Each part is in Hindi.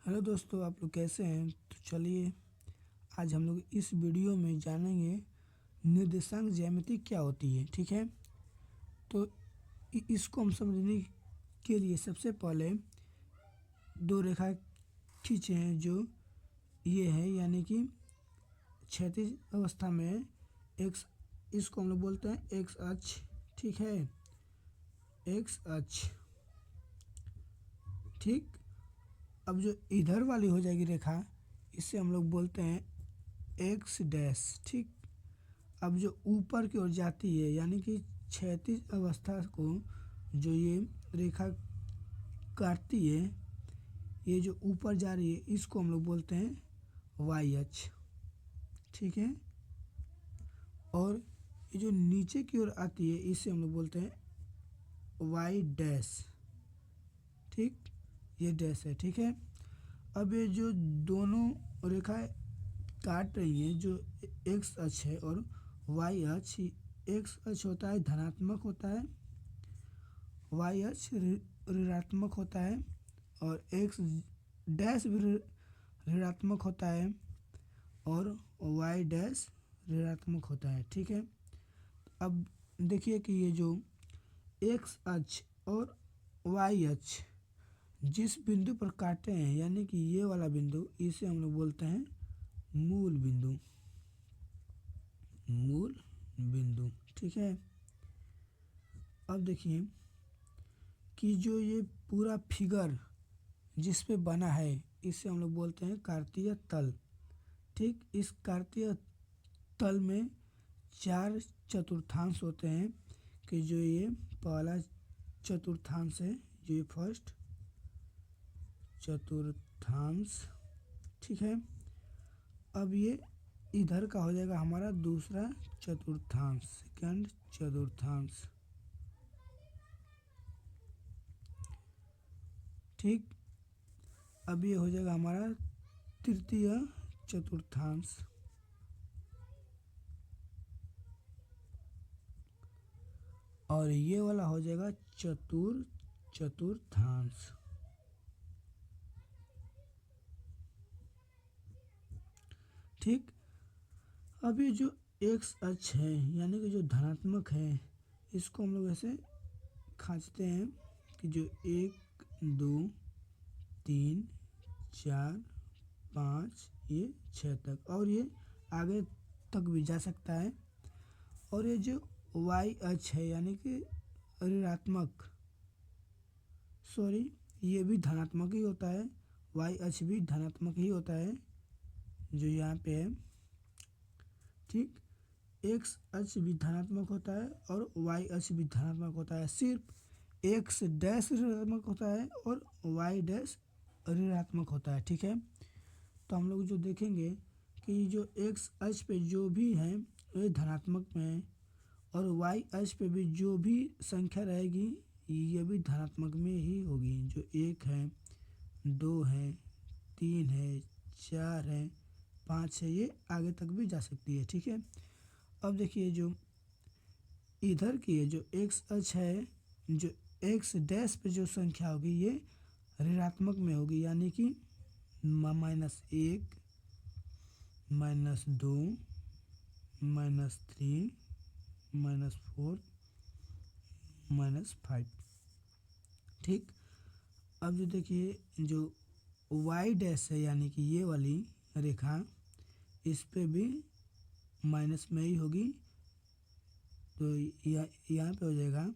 हेलो दोस्तों, आप लोग कैसे हैं। तो चलिए आज हम लोग इस वीडियो में जानेंगे निर्देशांक ज्यामिति क्या होती है। ठीक है, तो इसको हम समझने के लिए सबसे पहले दो रेखा खींचे हैं जो ये है, यानी कि क्षैतिज अवस्था में एक्स, इसको हम लोग बोलते हैं एक्स अक्ष। ठीक है, एक्स अक्ष। ठीक, अब जो इधर वाली हो जाएगी रेखा, इसे हम लोग बोलते हैं एक्स डैश। ठीक, अब जो ऊपर की ओर जाती है यानी कि क्षैतिज अवस्था को जो ये रेखा काटती है, ये जो ऊपर जा रही है, इसको हम लोग बोलते हैं वाई अक्ष। ठीक है, और ये जो नीचे की ओर आती है, इसे हम लोग बोलते हैं वाई डैश। ठीक, ये डैश है। ठीक है, अब ये जो दोनों रेखाएं काट रही हैं, जो एक्स अक्ष है और वाई अक्ष, एक्स अक्ष होता है धनात्मक होता है, वाई अक्ष ऋणात्मक होता है, और एक्स डैश भी ऋणात्मक होता है और वाई डैश ऋणात्मक होता है। ठीक है, अब देखिए कि ये जो एक्स अक्ष और वाई अक्ष जिस बिंदु पर काटे हैं, यानी कि ये वाला बिंदु, इसे हम लोग बोलते हैं मूल बिंदु। मूल बिंदु। ठीक है, अब देखिए कि जो ये पूरा फिगर जिस पे बना है, इसे हम लोग बोलते हैं कार्तीय तल। ठीक, इस कार्तीय तल में चार चतुर्थांश होते हैं, कि जो ये पहला चतुर्थांश है, जो ये फर्स्ट चतुर्थांश। ठीक है, अब ये इधर का हो जाएगा हमारा दूसरा चतुर्थांश, सेकंड चतुर्थांश। ठीक, अब ये हो जाएगा हमारा तृतीय चतुर्थांश। और ये वाला हो जाएगा चतुर्थांश। ठीक, अब ये जो एक्स अक्ष है यानी कि जो धनात्मक है, इसको हम लोग ऐसे खींचते हैं कि जो 1 2 3 4 5 ये 6 तक, और ये आगे तक भी जा सकता है। और ये जो वाई अक्ष है यानी कि ऋणात्मक, सॉरी, ये भी धनात्मक ही होता है, वाई अक्ष भी धनात्मक ही होता है जो यहाँ पे है। ठीक, एक्स अक्ष भी धनात्मक होता है और वाई अक्ष भी धनात्मक होता है, सिर्फ एक्स डैश ऋणात्मक होता है और वाई डैश ऋणात्मक होता है। ठीक है, तो हम लोग जो देखेंगे कि जो एक्स अक्ष पे जो भी है ये धनात्मक में है, और वाई अक्ष पे भी जो भी संख्या रहेगी ये भी धनात्मक में ही होगी। जो 1 है, 2 है, 3 है, 4 है, 5 है, ये आगे तक भी जा सकती है। ठीक है, अब देखिए जो इधर की है, जो एक्स अक्ष है, जो एक्स डैश पे जो संख्या होगी ये ऋणात्मक में होगी, यानी कि -1, -2, -3, -4, -5। ठीक, अब जो देखिए जो वाई डैश है यानी कि ये वाली रेखा, इस पे भी माइनस में ही होगी, तो यहाँ पे हो जाएगा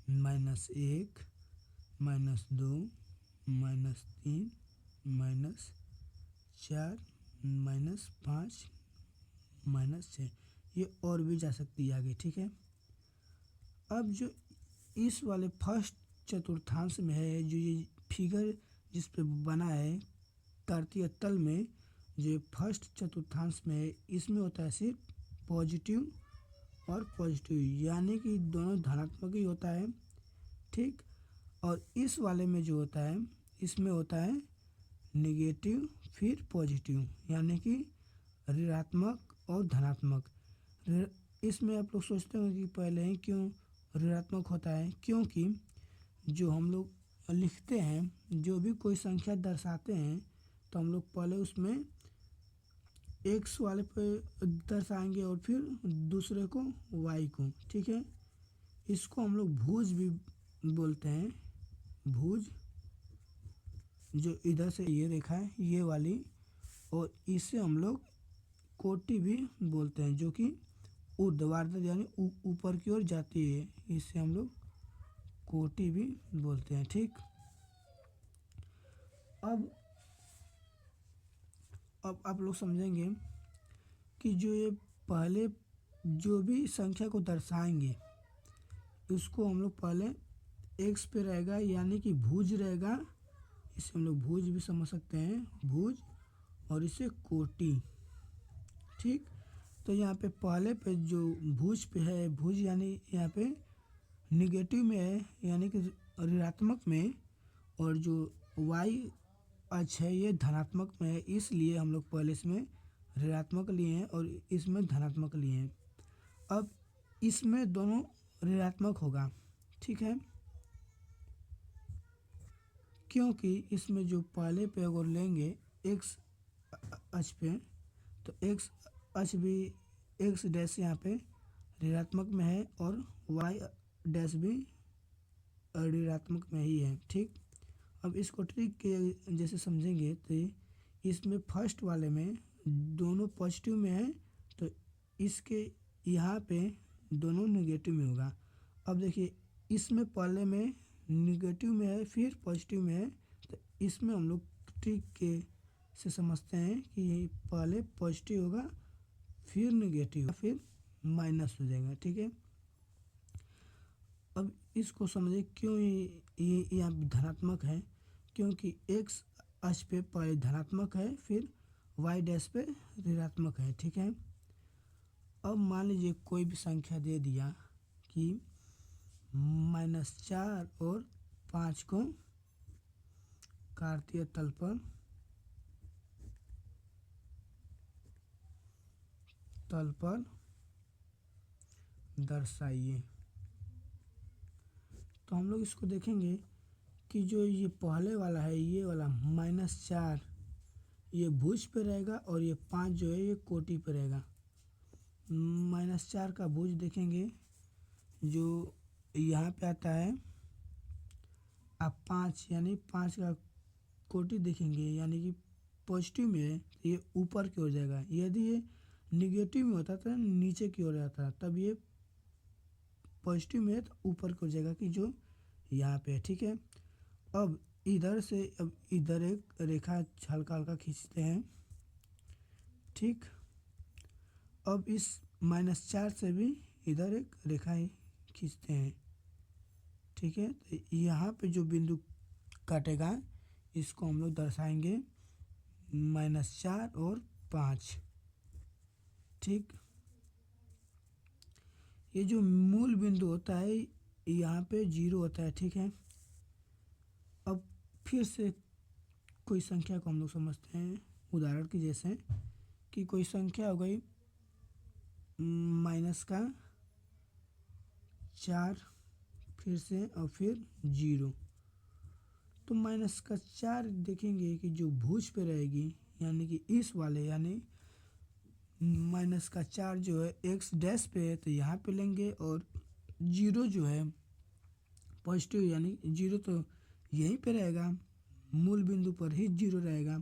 -1, -2, -3, -4, -5, -6, ये और भी जा सकती है आगे। ठीक है, अब जो इस वाले फर्स्ट चतुर्थांश में है, जो ये फिगर जिस पे बना है कार्तीय तल में, जो फर्स्ट चतुर्थांश में है, इसमें होता है सिर्फ पॉजिटिव और पॉजिटिव, यानी कि दोनों धनात्मक ही होता है। ठीक, और इस वाले में जो होता है, इसमें होता है नेगेटिव फिर पॉजिटिव, यानी कि ऋणात्मक और धनात्मक। इसमें आप लोग सोचते होंगे कि पहले ही क्यों ऋणात्मक होता है, क्योंकि जो हम लोग लिखते हैं, जो भी कोई संख्या दर्शाते हैं, तो हम लोग पहले उसमें एक्स वाले पे दर्शाएंगे और फिर दूसरे को वाई को। ठीक है, इसको हम लोग भुज भी बोलते हैं। भुज जो इधर से ये रेखा है ये वाली, और इसे हम लोग कोटि भी बोलते हैं, जो कि ऊर्ध्वाधर यानी ऊपर की ओर जाती है, इसे हम लोग कोटि भी बोलते हैं। ठीक, अब आप लोग समझेंगे कि जो ये पहले जो भी संख्या को दर्शाएंगे उसको हम लोग पहले एक्स पे रहेगा यानी कि भुज रहेगा, इसे हम लोग भुज भी समझ सकते हैं, भुज, और इसे कोटि। ठीक, तो यहाँ पे पहले पे जो भुज पे है, भुज यानी यहाँ पे निगेटिव में है यानी कि ऋणात्मक में, और जो वाई अक्ष है ये धनात्मक में है, इसलिए हम लोग पहले इसमें ऋणात्मक लिए हैं और इसमें धनात्मक लिए हैं। अब इसमें दोनों ऋणात्मक होगा। ठीक है, क्योंकि इसमें जो पहले पे अगर लेंगे एक्स अक्ष पे, तो एक्स अक्ष भी एक्स डैश यहाँ पे ऋणात्मक में है और वाई डैश भी ऋणात्मक में ही है। ठीक, अब इसको ट्रिक के जैसे समझेंगे तो इसमें फर्स्ट वाले में दोनों पॉजिटिव में है, तो इसके यहाँ पे दोनों नेगेटिव में होगा। अब देखिए इसमें पहले में निगेटिव में है फिर पॉजिटिव में है, तो इसमें हम लोग ट्रिक के से समझते हैं कि ये पहले पॉजिटिव होगा फिर निगेटिव फिर माइनस हो जाएगा। ठीक है, अब इसको समझे क्यों ये यहाँ धनात्मक है, क्योंकि एक्स अक्ष पे पहले धनात्मक है फिर वाई डैश पे ऋणात्मक है। ठीक है, अब मान लीजिए कोई भी संख्या दे दिया कि -4 और 5 को कार्तीय तल पर दर्शाइए। तो हम लोग इसको देखेंगे कि जो ये पहले वाला है ये वाला -4 ये भुज पे रहेगा और ये 5 जो है ये कोटि पे रहेगा। -4 का भुज देखेंगे जो यहाँ पे आता है, आप 5 यानी 5 का कोटि देखेंगे यानी कि पॉजिटिव में है तो ये ऊपर की ओर जाएगा, यदि ये निगेटिव में होता तो नीचे की ओर जाता, तब ये पॉजिटिव में है तो ऊपर की ओर जाएगा कि जो यहाँ पे है। ठीक है, अब इधर से अब इधर एक रेखा हल्का हल्का खींचते हैं। ठीक, अब इस -4 से भी इधर एक रेखा खींचते हैं। ठीक है, तो यहाँ पे जो बिंदु काटेगा इसको हम लोग दर्शाएंगे -4 और 5। ठीक, ये जो मूल बिंदु होता है यहाँ पे 0 होता है। ठीक है, अब फिर से कोई संख्या को हम लोग समझते हैं, उदाहरण की जैसे कि कोई संख्या हो गई -4 फिर से और फिर 0, तो -4 देखेंगे कि जो भुज पे रहेगी यानी कि इस वाले यानी -4 जो है एक्स डैश पे है तो यहाँ पे लेंगे, और 0 जो है पॉजिटिव यानी 0 तो यहीं पे रहेगा, मूल बिंदु पर ही 0 रहेगा,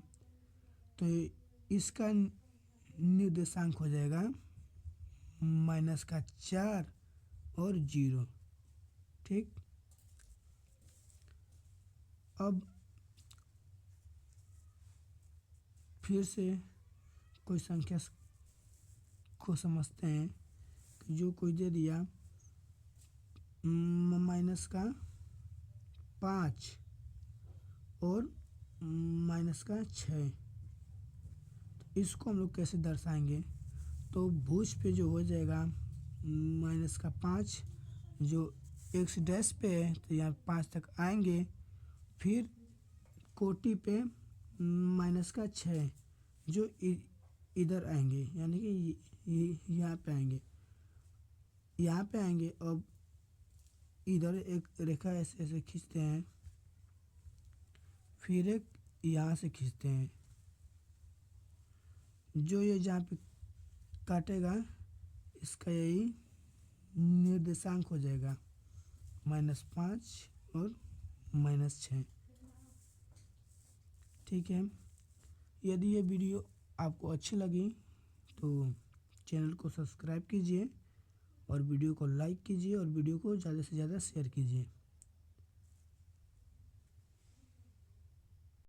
तो इसका निर्देशांक हो जाएगा -4 और 0। ठीक, अब फिर से कोई संख्या को समझते हैं कि जो कोई दे दिया -5 और -6, तो इसको हम लोग कैसे दर्शाएंगे, तो भुज पे जो हो जाएगा -5 जो एक्स डैश पे है तो यहाँ 5 तक आएंगे, फिर कोटि पे -6 जो इधर आएंगे यानी कि यहाँ पे आएंगे, यहाँ पे आएंगे। अब इधर एक रेखा ऐसे ऐसे खींचते हैं, फिर एक यहाँ से खींचते हैं, जो ये जहाँ पे काटेगा इसका यही निर्देशांक हो जाएगा -5 और -6। ठीक है, यदि ये वीडियो आपको अच्छी लगी तो चैनल को सब्सक्राइब कीजिए और वीडियो को लाइक कीजिए और वीडियो को ज़्यादा से ज़्यादा शेयर कीजिए।